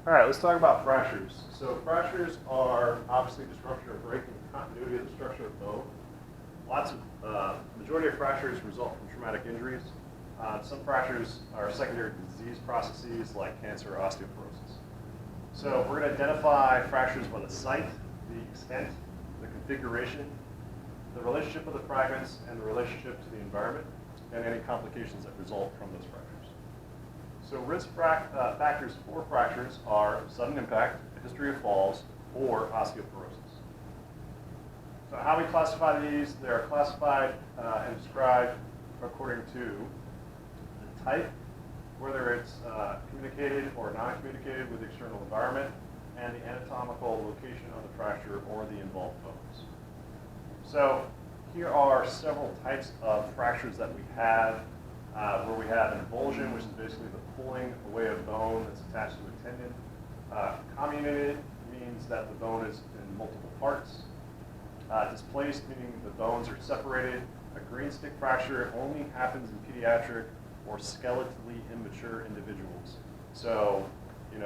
All right, let's talk about fractures. So fractures are obviously disruption or breaking the continuity of the structure of bone. Majority of fractures result from traumatic injuries. Some fractures are secondary to disease processes like cancer or osteoporosis. So we're going to identify fractures by the site, the extent, the configuration, the relationship of the fragments, and the relationship to the environment, and any complications that result from those fractures. So risk factors for fractures are sudden impact, a history of falls, or osteoporosis. So how we classify these, they are classified and described according to the type, whether it's communicated or non-communicated with the external environment, and the anatomical location of the fracture or the involved bones. So here are several types of fractures that we have, where we have an avulsion, which is basically the pulling away of bone that's attached to a tendon. Comminuted means that the bone is in multiple parts. Displaced, meaning the bones are separated. A green stick fracture only happens in pediatric or skeletally immature individuals. So,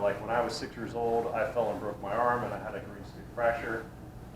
like when I was 6 years old, I fell and broke my arm and I had a green stick fracture.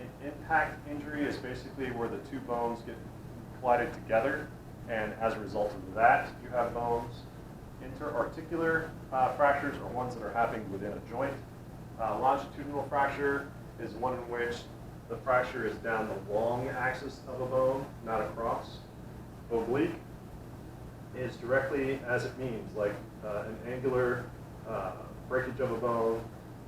An impact injury is basically where the two bones get collided together, and as a result of that, you have bones. Interarticular fractures are ones that are happening within a joint. Longitudinal fracture is one in which the fracture is down the long axis of a bone, not across. Oblique is directly as it means, like an angular breakage of a bone.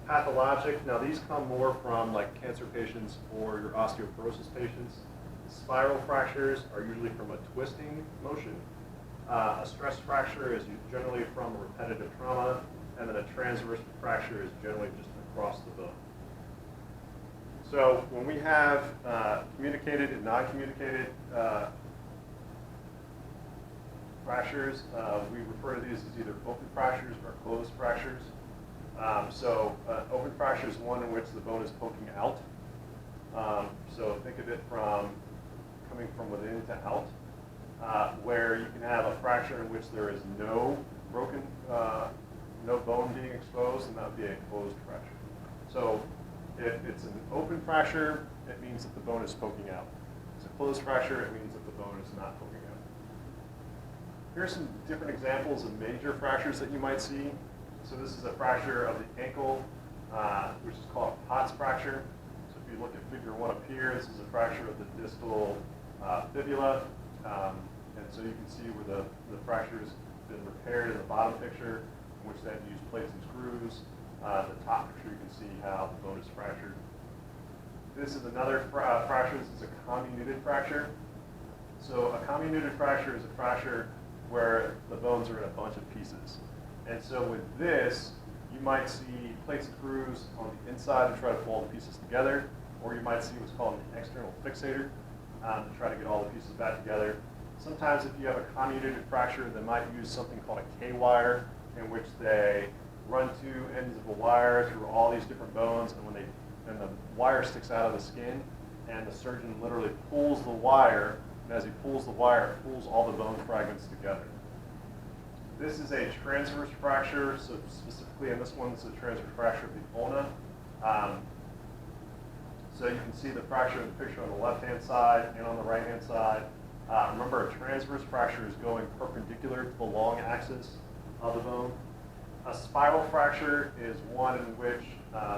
Pathologic, now these come more from like cancer patients or your osteoporosis patients. Spiral fractures are usually from a twisting motion. A stress fracture is generally from a repetitive trauma, and then a transverse fracture is generally just across the bone. So when we have communicated and non-communicated fractures, we refer to these as either open fractures or closed fractures. Open fracture is one in which the bone is poking out. So think of it from coming from within to out, where you can have a fracture in which there is no bone being exposed, and that would be a closed fracture. So if it's an open fracture, it means that the bone is poking out. If it's a closed fracture, it means that the bone is not poking out. Here are some different examples of major fractures that you might see. So this is a fracture of the ankle, which is called a Pott's fracture. So if you look at figure 1 up here, this is a fracture of the distal fibula. And so you can see where the fracture has been repaired in the bottom picture, in which they had to use plates and screws. The top picture, you can see how the bone is fractured. This is another fracture. This is a comminuted fracture. So a comminuted fracture is a fracture where the bones are in a bunch of pieces. And so with this, you might see plates and screws on the inside to try to pull all the pieces together, or you might see what's called an external fixator to try to get all the pieces back together. Sometimes if you have a comminuted fracture, they might use something called a K-wire, in which they run two ends of a wire through all these different bones, and the wire sticks out of the skin, and the surgeon literally pulls the wire, and as he pulls the wire, it pulls all the bone fragments together. This is a transverse fracture, so specifically in this one, it's a transverse fracture of the ulna. So you can see the fracture in the picture on the left-hand side and on the right-hand side. Remember, a transverse fracture is going perpendicular to the long axis of the bone. A spiral fracture is one in which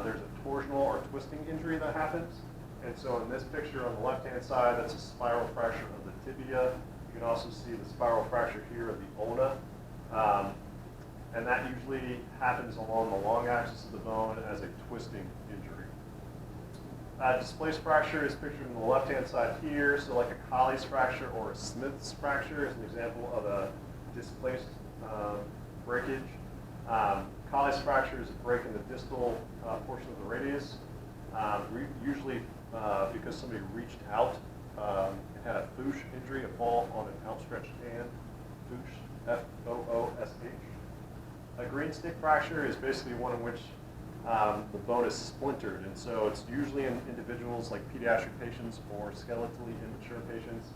there's a torsional or twisting injury that happens. And so in this picture on the left-hand side, that's a spiral fracture of the tibia. You can also see the spiral fracture here of the ulna. And that usually happens along the long axis of the bone as a twisting injury. Displaced fracture is pictured on the left-hand side here. So like a Colles fracture or a Smith's fracture is an example of a displaced breakage. Colles fracture is a break in the distal portion of the radius. Usually because somebody reached out and had a Foosh injury, a fall on an outstretched hand. Foosh, F-O-O-S-H. A green stick fracture is basically one in which the bone is splintered, and so it's usually in individuals like pediatric patients or skeletally immature patients.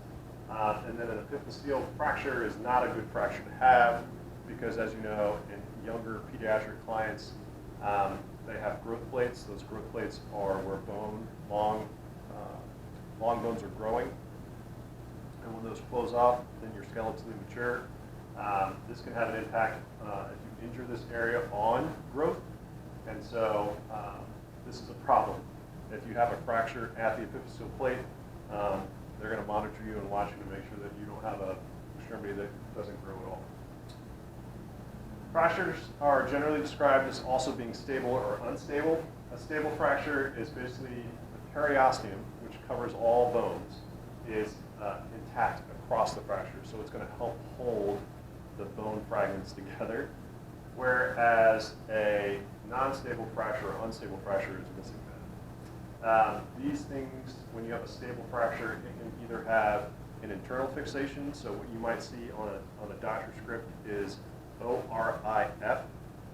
And then an epiphyseal fracture is not a good fracture to have because, as you know, in younger pediatric clients, They have growth plates. Those growth plates are where long bones are growing. And when those close off, then you're skeletally mature. This can have an impact if you injure this area on growth. And so this is a problem. If you have a fracture at the epiphyseal plate, they're going to monitor you and watch you to make sure that you don't have an extremity that doesn't grow at all. Fractures are generally described as also being stable or unstable. A stable fracture is basically the periosteum, which covers all bones, is intact across the fracture. So it's going to help hold the bone fragments together, whereas a non-stable fracture or unstable fracture is missing that. These things, when you have a stable fracture, it can either have an internal fixation. So what you might see on a doctor's script is ORIF,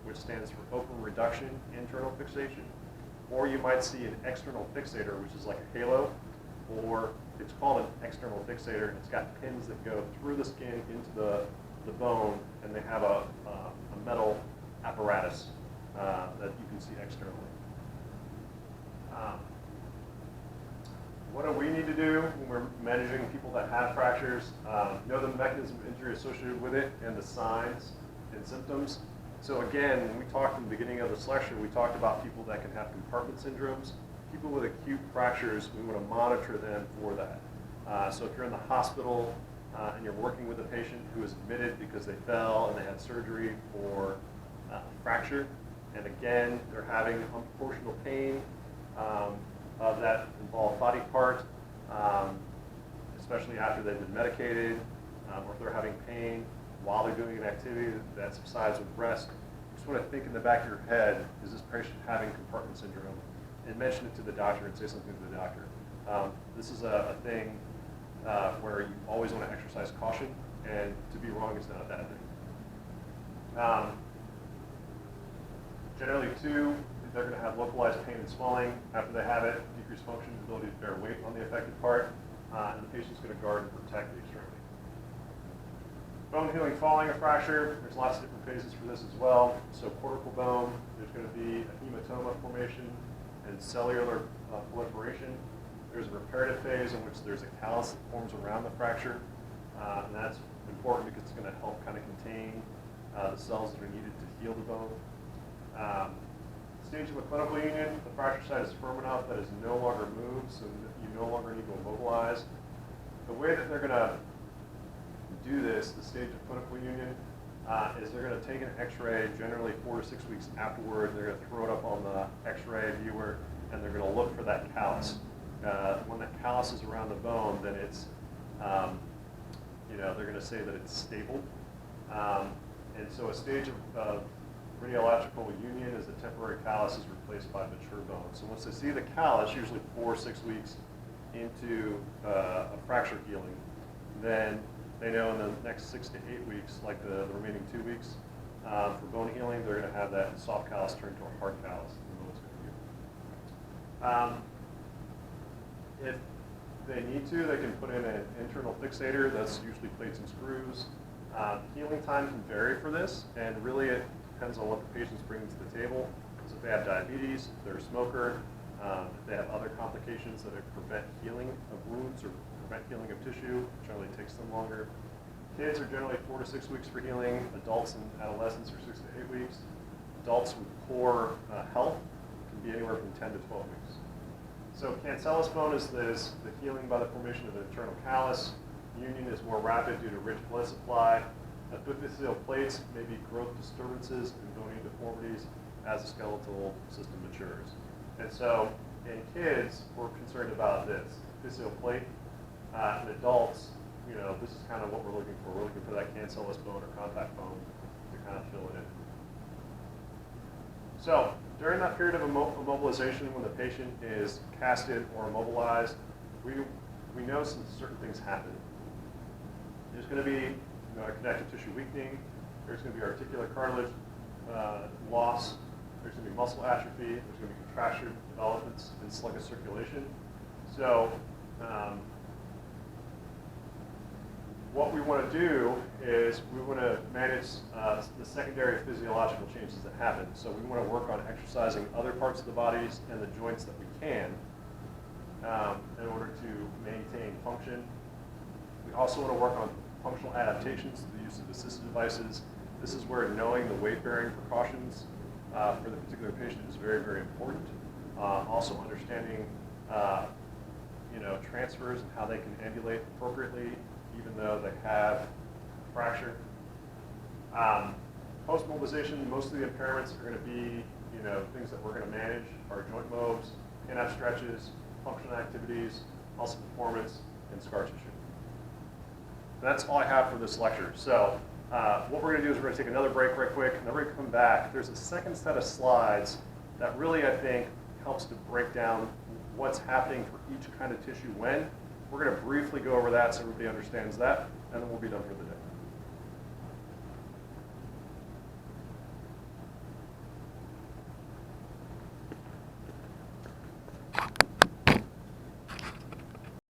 which stands for open reduction internal fixation. Or you might see an external fixator, which is like a halo, or it's called an external fixator. It's got pins that go through the skin into the bone, and they have a metal apparatus that you can see externally. What do we need to do when we're managing people that have fractures? Know the mechanism of injury associated with it and the signs and symptoms. So again, when we talked in the beginning of this lecture, we talked about people that can have compartment syndromes. People with acute fractures, we want to monitor them for that. So if you're in the hospital and you're working with a patient who is admitted because they fell and they had surgery for fracture, and again, they're having unproportional pain of that involved body part, especially after they've been medicated, or if they're having pain while they're doing an activity that subsides with rest. You just want to think in the back of your head, is this patient having compartment syndrome? And mention it to the doctor and say something to the doctor. This is a thing where you always want to exercise caution, and to be wrong is not a bad thing. Generally, too, they're going to have localized pain and swelling after they have it, decreased function, ability to bear weight on the affected part, and the patient's going to guard and protect the extremity. Bone healing following a fracture, there's lots of different phases for this as well. So cortical bone, there's going to be a hematoma formation and cellular proliferation. There's a reparative phase in which there's a callus that forms around the fracture, and that's important because it's going to help kind of contain the cells that are needed to heal the bone. Stage of a clinical union, the fracture site is firm enough that it's no longer moved, so that you no longer need to immobilize. The way that they're going to do this, the stage of clinical union, is they're going to take an x-ray generally 4 to 6 weeks afterward. They're going to throw it up on the x-ray viewer, and they're going to look for that callus. When that callus is around the bone, then it's, they're going to say that it's stable. And so a stage of radiological union is a temporary callus is replaced by mature bone. So once they see the callus, usually 4 or 6 weeks into a fracture healing, then they know in the next 6 to 8 weeks, like the remaining 2 weeks, for bone healing, they're going to have that soft callus turn to a hard callus. If they need to, they can put in an internal fixator. That's usually plates and screws. Healing time can vary for this, and really it depends on what the patient's bringing to the table. Because if they have diabetes, if they're a smoker, if they have other complications that prevent healing of wounds or prevent healing of tissue, generally takes them longer. Kids are generally 4 to 6 weeks for healing. Adults and adolescents are 6 to 8 weeks. Adults with poor health can be anywhere from 10 to 12 weeks. So cancellous bone is the healing by the formation of an internal callus. Union is more rapid due to rich blood supply. Epiphyseal plates may be growth disturbances and bony deformities as the skeletal system matures. And so in kids, we're concerned about this. Epiphyseal plate. In adults, this is kind of what we're looking for. We're looking for that cancellous bone or contact bone to kind of fill it in. So during that period of immobilization, when the patient is casted or immobilized, we know some certain things happen. There's going to be connective tissue weakening. There's going to be articular cartilage loss. There's going to be muscle atrophy. There's going to be contracture developments and sluggish circulation. So what we want to do is we want to manage the secondary physiological changes that happen. So we want to work on exercising other parts of the bodies and the joints that we can in order to maintain function. We also want to work on functional adaptations through the use of assistive devices. This is where knowing the weight-bearing precautions for the particular patient is very, very important. Also understanding transfers and how they can ambulate appropriately, even though they have a fracture. Post-mobilization, most of the impairments are going to be, things that we're going to manage are joint mobs, pin-up stretches, functional activities, muscle performance, and scar tissue. That's all I have for this lecture. So what we're going to do is we're going to take another break right quick, and then we're going to come back. There's a second set of slides that really, I think, helps to break down what's happening for each kind of tissue when. We're going to briefly go over that so everybody understands that, and then we'll be done for the day.